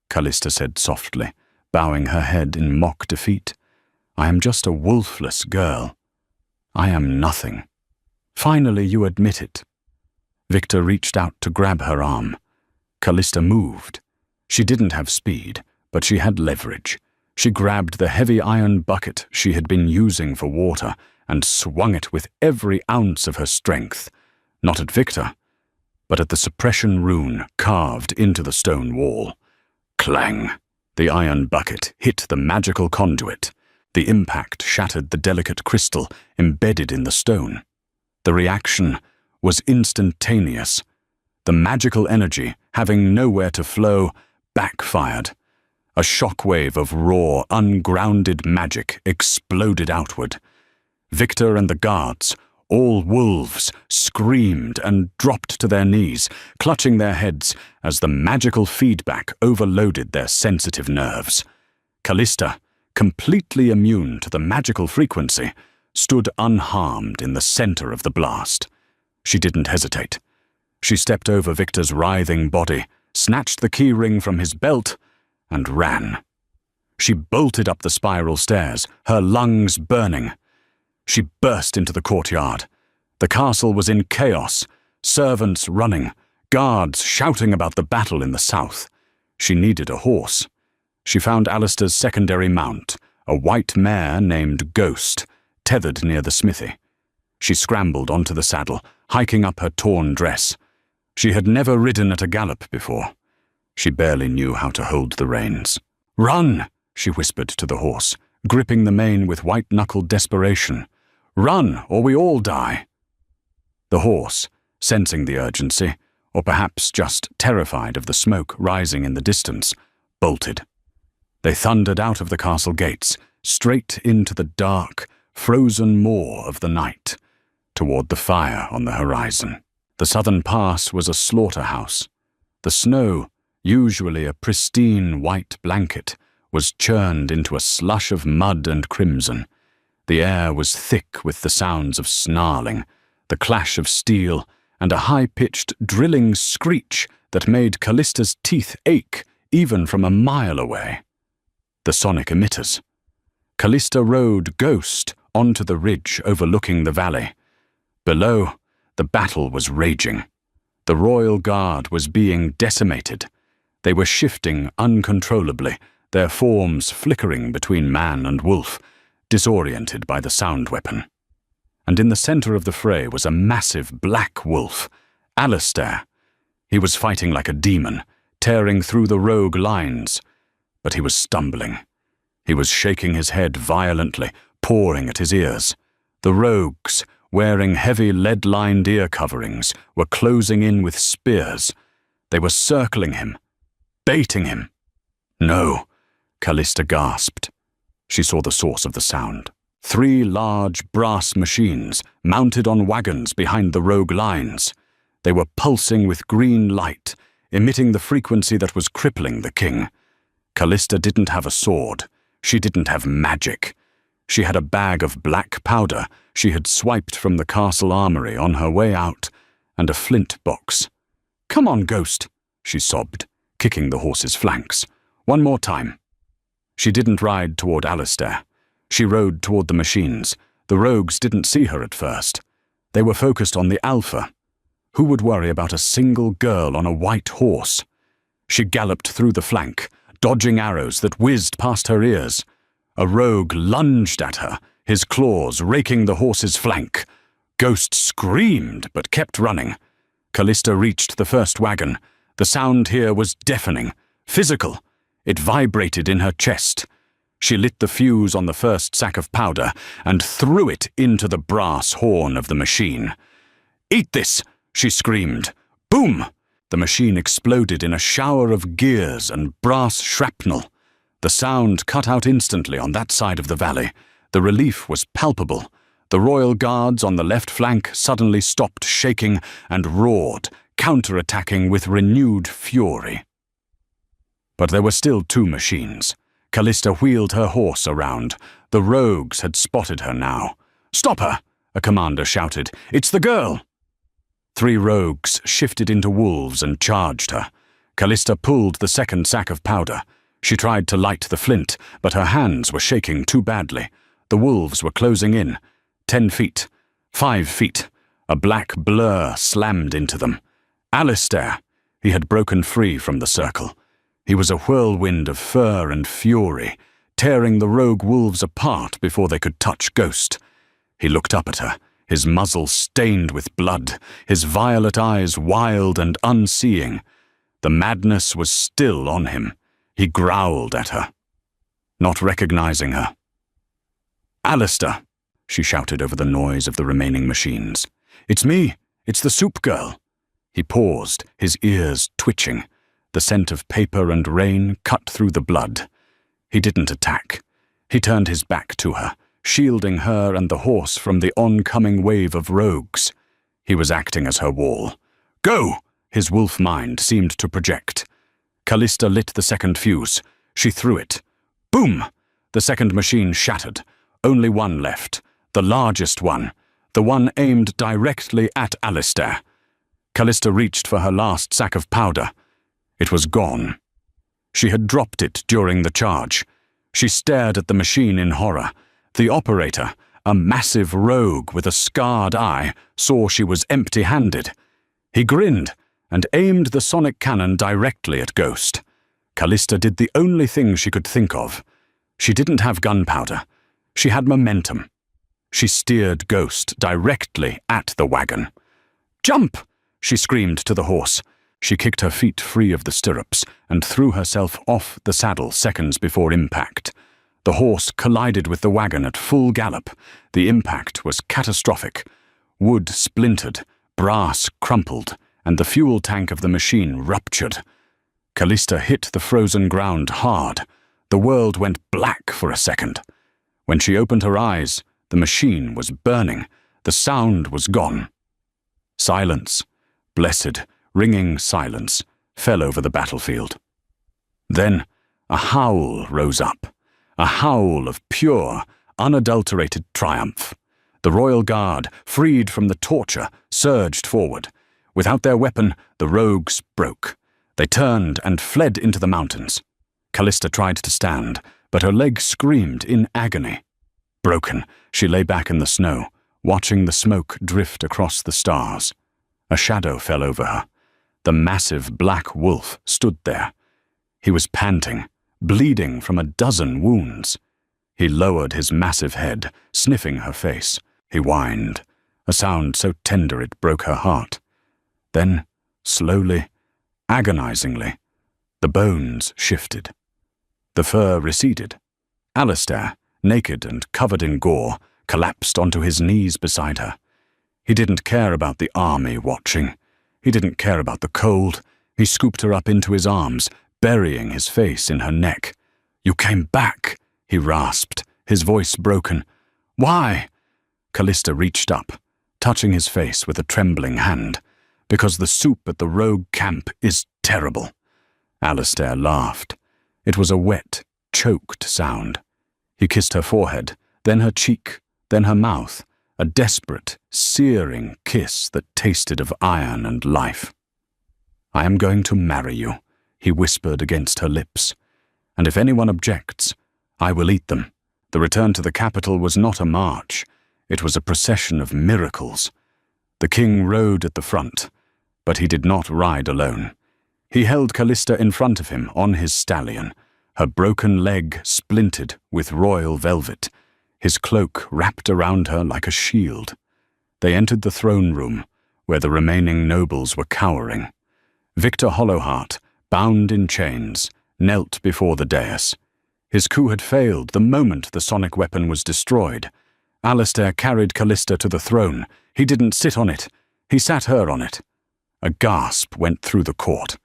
Callista said softly, bowing her head in mock defeat. "I am just a wolfless girl. I am nothing. Finally, you admit it." Victor reached out to grab her arm. Callista moved. She didn't have speed, but she had leverage. She grabbed the heavy iron bucket she had been using for water and swung it with every ounce of her strength, not at Victor, but at the suppression rune carved into the stone wall. Clang! The iron bucket hit the magical conduit. The impact shattered the delicate crystal embedded in the stone. The reaction was instantaneous. The magical energy, having nowhere to flow, backfired. A shockwave of raw, ungrounded magic exploded outward. Victor and the guards, all wolves, screamed and dropped to their knees, clutching their heads as the magical feedback overloaded their sensitive nerves. Callista, completely immune to the magical frequency, stood unharmed in the center of the blast. She didn't hesitate. She stepped over Victor's writhing body, snatched the key ring from his belt, and ran. She bolted up the spiral stairs, her lungs burning. She burst into the courtyard. The castle was in chaos, servants running, guards shouting about the battle in the south. She needed a horse. She found Alistair's secondary mount, a white mare named Ghost, tethered near the smithy. She scrambled onto the saddle, hiking up her torn dress. She had never ridden at a gallop before. She barely knew how to hold the reins. "Run!" she whispered to the horse, gripping the mane with white-knuckled desperation. "Run, or we all die!" The horse, sensing the urgency, or perhaps just terrified of the smoke rising in the distance, bolted. They thundered out of the castle gates, straight into the dark, frozen maw of the night, toward the fire on the horizon. The southern pass was a slaughterhouse. The snow, usually a pristine white blanket, was churned into a slush of mud and crimson. The air was thick with the sounds of snarling, the clash of steel, and a high-pitched drilling screech that made Callista's teeth ache even from a mile away. The sonic emitters. Callista rode Ghost onto the ridge overlooking the valley. Below, the battle was raging. The royal guard was being decimated. They were shifting uncontrollably, their forms flickering between man and wolf, disoriented by the sound weapon. And in the center of the fray was a massive black wolf, Alistair. He was fighting like a demon, tearing through the rogue lines. But he was stumbling. He was shaking his head violently, pawing at his ears. The rogues, wearing heavy lead-lined ear coverings, were closing in with spears. They were circling him, baiting him. No, Callista gasped. She saw the source of the sound. 3 large brass machines mounted on wagons behind the rogue lines. They were pulsing with green light, emitting the frequency that was crippling the king. Callista didn't have a sword. She didn't have magic. She had a bag of black powder she had swiped from the castle armory on her way out, and a flint box. "Come on, Ghost," she sobbed, kicking the horse's flanks. "One more time." She didn't ride toward Alistair. She rode toward the machines. The rogues didn't see her at first. They were focused on the Alpha. Who would worry about a single girl on a white horse? She galloped through the flank, dodging arrows that whizzed past her ears. A rogue lunged at her, his claws raking the horse's flank. Ghost screamed but kept running. Callista reached the first wagon. The sound here was deafening, physical. It vibrated in her chest. She lit the fuse on the first sack of powder and threw it into the brass horn of the machine. "Eat this!" she screamed. Boom! The machine exploded in a shower of gears and brass shrapnel. The sound cut out instantly on that side of the valley. The relief was palpable. The royal guards on the left flank suddenly stopped shaking and roared, counterattacking with renewed fury. But there were still 2 machines. Callista wheeled her horse around. The rogues had spotted her now. "Stop her!" a commander shouted. "It's the girl!" 3 rogues shifted into wolves and charged her. Callista pulled the second sack of powder. She tried to light the flint, but her hands were shaking too badly. The wolves were closing in. 10 feet. 5 feet. A black blur slammed into them. Alistair! He had broken free from the circle. He was a whirlwind of fur and fury, tearing the rogue wolves apart before they could touch Ghost. He looked up at her, his muzzle stained with blood, his violet eyes wild and unseeing. The madness was still on him. He growled at her, not recognizing her. "Alistair," she shouted over the noise of the remaining machines. "It's me. It's the soup girl." He paused, his ears twitching. The scent of paper and rain cut through the blood. He didn't attack. He turned his back to her, shielding her and the horse from the oncoming wave of rogues. He was acting as her wall. "Go!" his wolf mind seemed to project. Callista lit the second fuse. She threw it. Boom! The second machine shattered. Only one left. The largest one. The one aimed directly at Alistair. Callista reached for her last sack of powder. It was gone. She had dropped it during the charge. She stared at the machine in horror. The operator, a massive rogue with a scarred eye, saw she was empty-handed. He grinned and aimed the sonic cannon directly at Ghost. Callista did the only thing she could think of. She didn't have gunpowder. She had momentum. She steered Ghost directly at the wagon. "Jump!" she screamed to the horse. She kicked her feet free of the stirrups and threw herself off the saddle seconds before impact. The horse collided with the wagon at full gallop. The impact was catastrophic. Wood splintered, brass crumpled, and the fuel tank of the machine ruptured. Callista hit the frozen ground hard. The world went black for a second. When she opened her eyes, the machine was burning. The sound was gone. Silence, blessed, ringing silence, fell over the battlefield. Then a howl rose up, a howl of pure, unadulterated triumph. The royal guard, freed from the torture, surged forward. Without their weapon, the rogues broke. They turned and fled into the mountains. Callista tried to stand, but her leg screamed in agony. Broken, she lay back in the snow, watching the smoke drift across the stars. A shadow fell over her. The massive black wolf stood there. He was panting, bleeding from a dozen wounds. He lowered his massive head, sniffing her face. He whined, a sound so tender it broke her heart. Then, slowly, agonizingly, the bones shifted. The fur receded. Alistair, naked and covered in gore, collapsed onto his knees beside her. He didn't care about the army watching. He didn't care about the cold. He scooped her up into his arms, burying his face in her neck. "You came back," he rasped, his voice broken. "Why?" Callista reached up, touching his face with a trembling hand. "Because the soup at the rogue camp is terrible." Alistair laughed. It was a wet, choked sound. He kissed her forehead, then her cheek, then her mouth, a desperate, searing kiss that tasted of iron and life. "I am going to marry you," he whispered against her lips. "And if anyone objects, I will eat them." The return to the capital was not a march. It was a procession of miracles. The king rode at the front, but he did not ride alone. He held Callista in front of him on his stallion, her broken leg splintered with royal velvet, his cloak wrapped around her like a shield. They entered the throne room, where the remaining nobles were cowering. Victor Hollowheart, bound in chains, knelt before the dais. His coup had failed the moment the sonic weapon was destroyed. Alistair carried Callista to the throne. He didn't sit on it. He sat her on it. A gasp went through the court.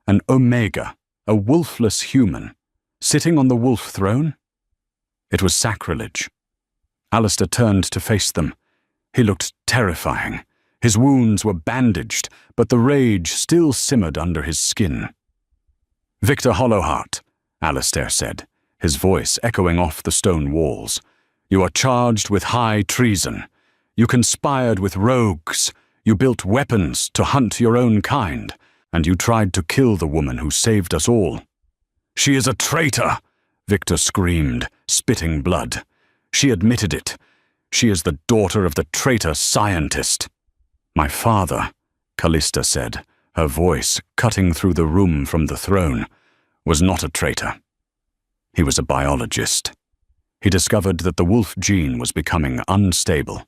An Omega, a wolfless human, sitting on the wolf throne? It was sacrilege. Alistair turned to face them. He looked terrifying. His wounds were bandaged, but the rage still simmered under his skin. "Victor Hollowheart," Alistair said, his voice echoing off the stone walls. "You are charged with high treason. You conspired with rogues. You built weapons to hunt your own kind, and you tried to kill the woman who saved us all." "She is a traitor!" Victor screamed, spitting blood. "She admitted it. She is the daughter of the traitor scientist." "My father," Callista said, her voice cutting through the room from the throne, "was not a traitor. He was a biologist. He discovered that the wolf gene was becoming unstable.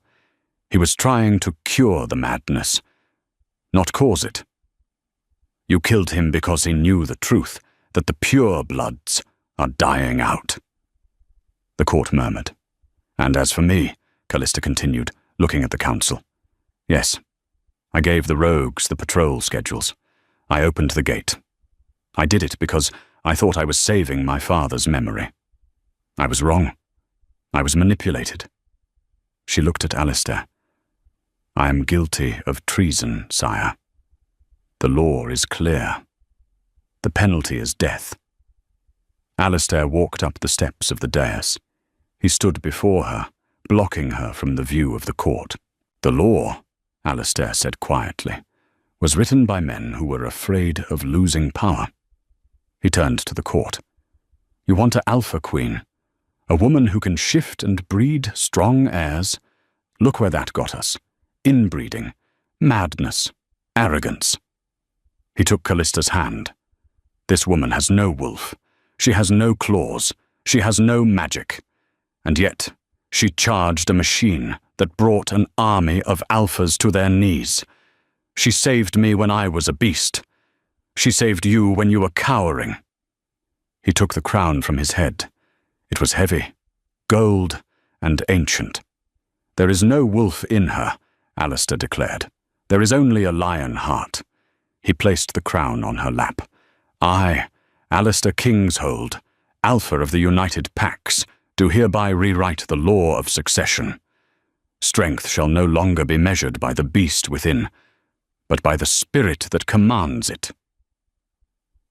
He was trying to cure the madness, not cause it. You killed him because he knew the truth, that the pure bloods are dying out." The court murmured. "And as for me," Callista continued, looking at the council, "yes, I gave the rogues the patrol schedules. I opened the gate. I did it because I thought I was saving my father's memory. I was wrong. I was manipulated." She looked at Alistair. "I am guilty of treason, sire. The law is clear. The penalty is death." Alistair walked up the steps of the dais. He stood before her, blocking her from the view of the court. "The law," Alistair said quietly, "was written by men who were afraid of losing power." He turned to the court. "You want an alpha queen, a woman who can shift and breed strong heirs. Look where that got us. Inbreeding, madness, arrogance." He took Callista's hand. "This woman has no wolf. She has no claws. She has no magic. And yet, she charged a machine that brought an army of alphas to their knees. She saved me when I was a beast. She saved you when you were cowering." He took the crown from his head. It was heavy, gold, and ancient. "There is no wolf in her," Alistair declared. "There is only a lion heart. He placed the crown on her lap. I, Alistair Kingshold, Alpha of the United Packs, do hereby rewrite the law of succession. Strength shall no longer be measured by the beast within, but by the spirit that commands it.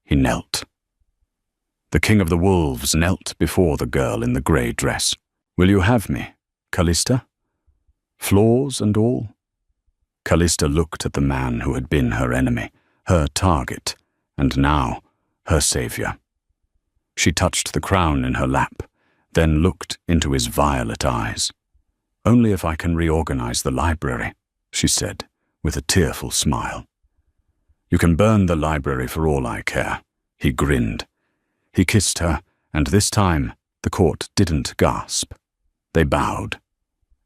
He knelt. The King of the Wolves knelt before the girl in the grey dress. "Will you have me, Callista? Flaws and all?" Callista looked at the man who had been her enemy, her target, and now her savior. She touched the crown in her lap, then looked into his violet eyes. "Only if I can reorganize the library," she said, with a tearful smile. "You can burn the library for all I care," he grinned. He kissed her, and this time the court didn't gasp. They bowed,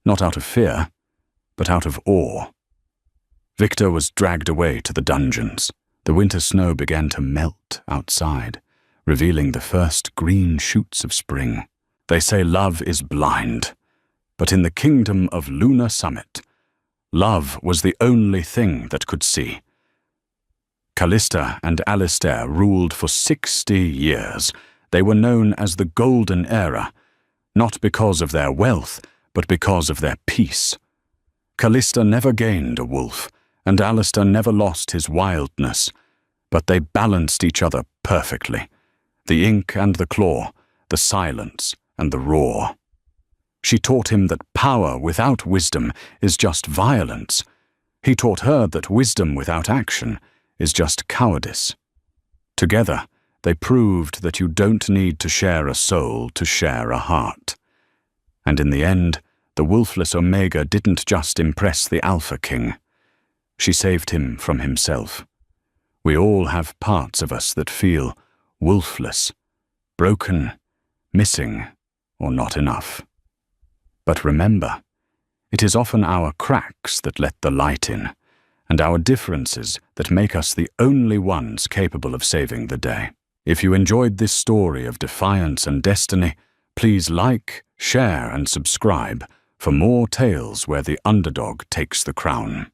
not out of fear, but out of awe. Victor was dragged away to the dungeons. The winter snow began to melt outside, revealing the first green shoots of spring. They say love is blind, but in the kingdom of Lunar Summit, love was the only thing that could see. Callista and Alistair ruled for 60 years. They were known as the Golden Era, not because of their wealth, but because of their peace. Callista never gained a wolf, and Alistair never lost his wildness, but they balanced each other perfectly. The ink and the claw, the silence and the roar. She taught him that power without wisdom is just violence. He taught her that wisdom without action is just cowardice. Together, they proved that you don't need to share a soul to share a heart. And in the end, the Wolfless Omega didn't just impress the Alpha King. She saved him from himself. We all have parts of us that feel wolfless, broken, missing, or not enough. But remember, it is often our cracks that let the light in, and our differences that make us the only ones capable of saving the day. If you enjoyed this story of defiance and destiny, please like, share, and subscribe for more tales where the underdog takes the crown.